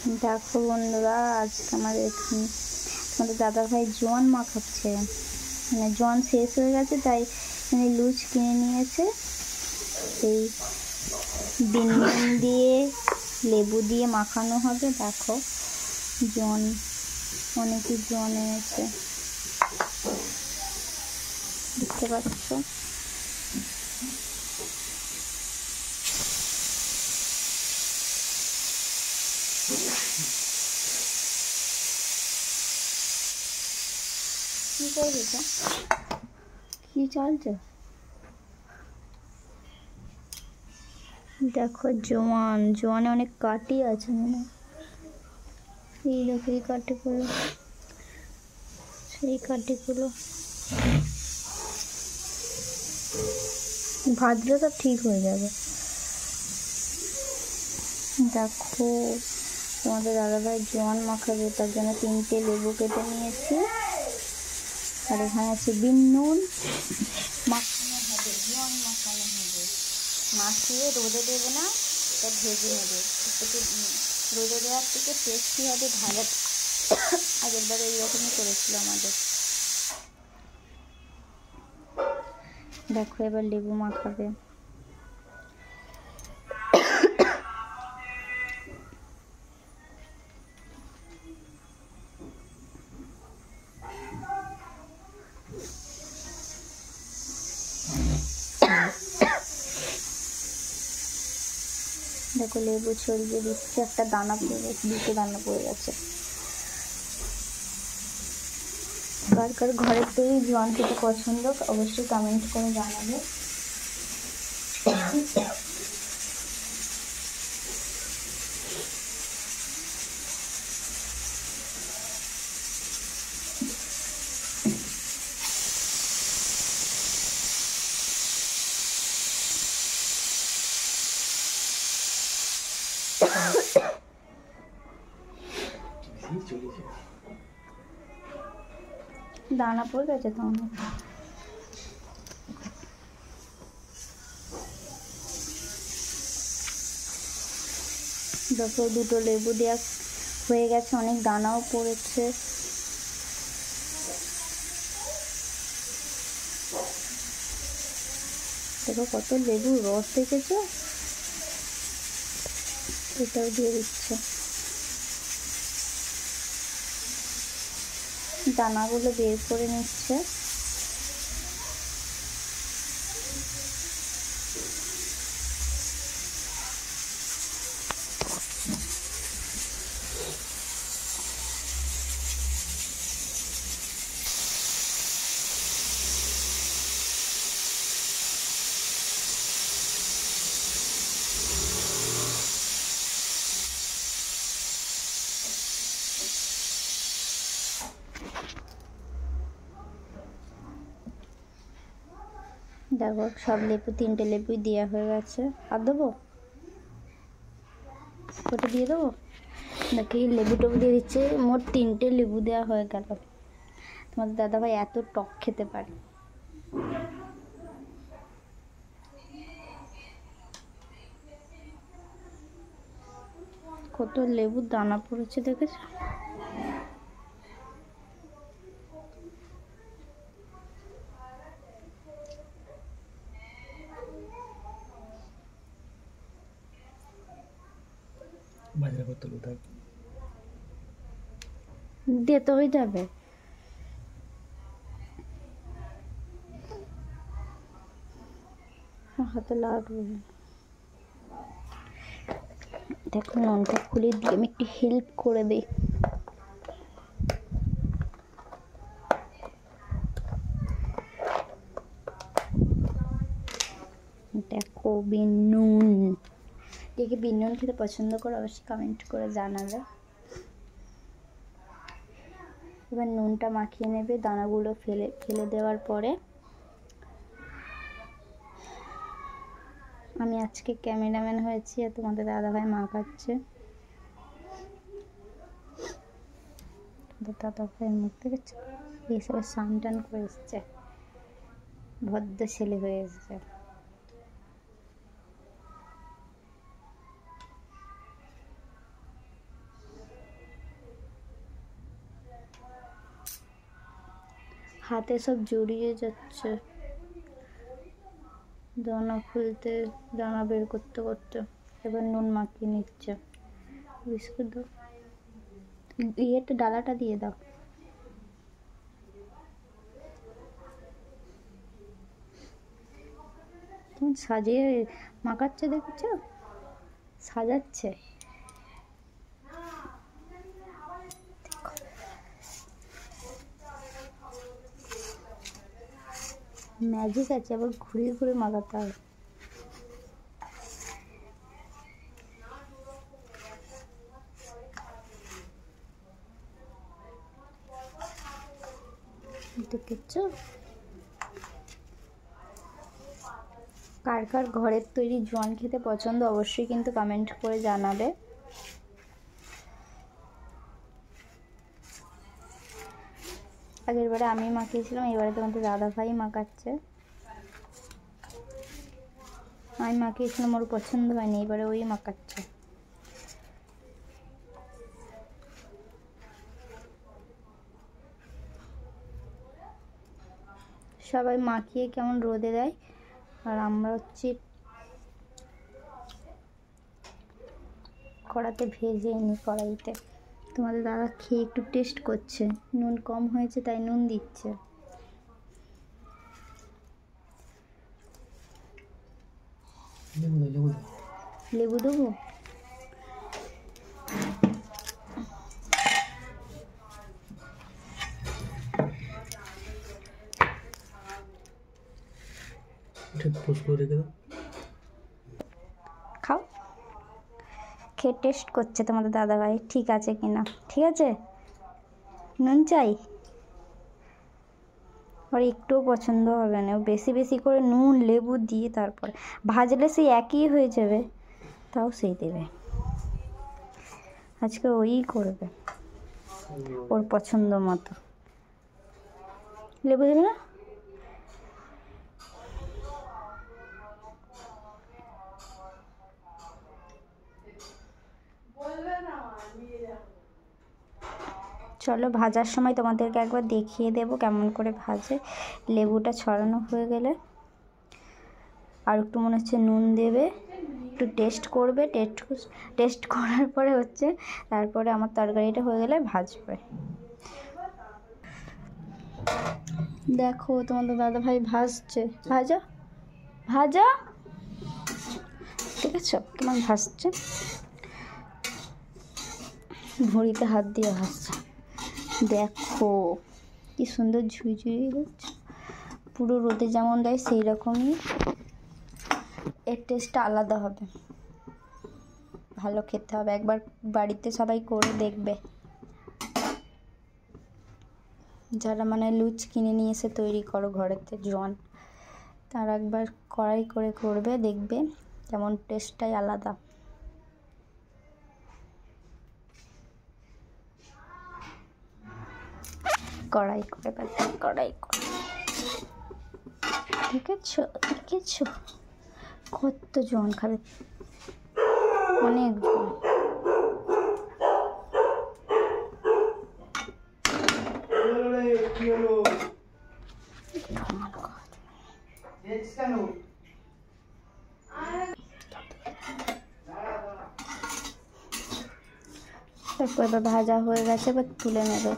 দেখো বন্ধুরা, আজকে আমাদের দাদা ভাই জোয়ান মাখাচ্ছে। মানে জোয়ান শেষ হয়ে গেছে, তাই লুজ কিনে নিয়েছে। এই বিন দিয়ে লেবু দিয়ে মাখানো হবে। দেখো জোয়ান, অনেকই জোয়ান এনেছে, দেখতে পাচ্ছ। কি করবে, কি চলছে? দেখো জোয়ানে অনেক কাটি আছে, মানে এই দেখো এই কাটিগুলো, সেই কাটিগুলো ভাজলে তো ঠিক হয়ে যাবে। দেখো তোমাদের দাদাভাই জোয়ান মাখাবে, তার জন্য 3টে লেবু কেটে নিয়েছি। আর এখানে আছে বিন নুন, মাখানো হবে, জোয়ান মাখানো হবে। মাখিয়ে রোদে দেবে না, এটা ভেজে নেবে। একটু রোদে দেওয়ার থেকে টেস্টি হবে ভালো। আগের বারে এইরকমই করেছিল আমাদের। দেখো এবার লেবু মাখাবে। দেখো লেবু ছড়িয়ে দিচ্ছে, একটা দানা পড়ে গেছে, 2টো দানা পড়ে গেছে। কার কার ঘরের তৈরি জোয়ান খেতে পছন্দ অবশ্যই কমেন্ট করে জানাবে। দানা পড়ে গেছে তো অনেক। দেখো 2টো লেবু দেওয়া হয়ে গেছে, অনেক দানাও পড়েছে। দেখো কত লেবুর রস দেখেছো, এটাও দিয়ে দিচ্ছে। দানাগুলো বের করে নিচ্ছে। দেখো সব লেবু, 3টে লেবুই দেওয়া হয়ে গেছে। আর দেবো, ওটা দিয়ে দেবো। দেখি লেবু টেবু দিয়ে দিচ্ছে, মোট 3টে লেবু দেওয়া হয়ে গেল। তোমাদের দাদাভাই এত টক খেতে পারে। কত লেবুর দানা পড়েছে দেখেছ। দিতে হয়ে যাবে। হাতে লাগবে। দেখো নুনটা খুলে দিয়ে আমি একটু হেল্প করে দিই। দেখো বিন নুন, কে কে বিন নুন খেতে পছন্দ করো অবশ্যই কমেন্ট করে জানাবে। এবার নুনটা মাখিয়ে নেবে দানাগুলো ফেলে দেওয়ার পরে। আমি আজকে ক্যামেরাম্যান হয়েছি আর তোমাদের দাদাভাই মাখাচ্ছে। দাদাভাইয়ের মুখ দেখেছো, এইসবে স্নান টান করে এসছে, ভদ্র ছেলে হয়ে এসছে। হাতে সব জড়িয়ে যাচ্ছে, দানা খুলতে, দানা বের করতে করতে। এবার নুন মাখিয়ে নিচ্ছে। বিস্কুট দাও, ইয়েটা ডালাটা দিয়ে দাও। তুমি সাজিয়ে মাখাচ্ছে, দেখছো সাজাচ্ছে। ম্যাজিক আছে, আবার ঘুরিয়ে ঘুরে মাখাতে হবে। দেখেছো, কার কার ঘরের তৈরি জোয়ান খেতে পছন্দ অবশ্যই কিন্তু কমেন্ট করে জানাবে। আগের বারে আমি মাখিয়েছিলাম, এবারে তোমাদের দাদা ভাই মাখাচ্ছে। আমি মাখিয়েছিলাম, ওর পছন্দ হয়নি, এবারে ওই মাখাচ্ছে। সবাই মাখিয়ে কেমন রোদে দেয়, আর আমরা হচ্ছে কড়াতে ভেজে নিই কড়াইতে। তোমাদের দাদা খেয়ে একটু টেস্ট করছে, নুন কম হয়েছে তাই নুন দিচ্ছে। লেবু দেবো, খাও। খেয়ে টেস্ট করছে তোমাদের দাদাভাই ঠিক আছে কিনা। ঠিক আছে, নুন চাই, আর একটুও পছন্দ হবে না, বেশি বেশি করে নুন লেবু দিয়ে তারপরে ভাজলে সেই একই হয়ে যাবে, তাও সেই দেবে। আজকে ওই করবে ওর পছন্দ মতো। লেবু দেবে না? চলো ভাজার সময় তোমাদেরকে একবার দেখিয়ে দেবো কেমন করে ভাজে। লেবুটা ছড়ানো হয়ে গেলে আর একটু মনে হচ্ছে নুন দেবে, একটু টেস্ট করবে, টেস্ট করার পরে হচ্ছে তারপরে আমার তরকারিটা হয়ে গেলে ভাজবে। দেখো তোমাদের দাদা ভাই ভাজছে, ভাজা ভাজা, ঠিক আছে কেমন ভাজছে, ভুঁড়িতে হাত দিয়ে ভাজছে। দেখো কি সুন্দর ঝুড়ি হচ্ছে, পুরো রোদে যেমন দেয় সেই রকমই। এর টেস্টটা আলাদা হবে, ভালো খেতে হবে। একবার বাড়িতে সবাই করে দেখবে, যারা মানে লুচ কিনে নিয়ে এসে তৈরি করো ঘরেতে জোয়ান, তারা একবার কড়াই করে করবে, দেখবে কেমন টেস্টটাই আলাদা। কড়াই করে কড়াই করে, দেখেছো দেখেছো কত জোয়ান খাবে, অনেক জোয়ান। তারপর ভাজা হয়ে গেছে, এবার তুলে নেবে।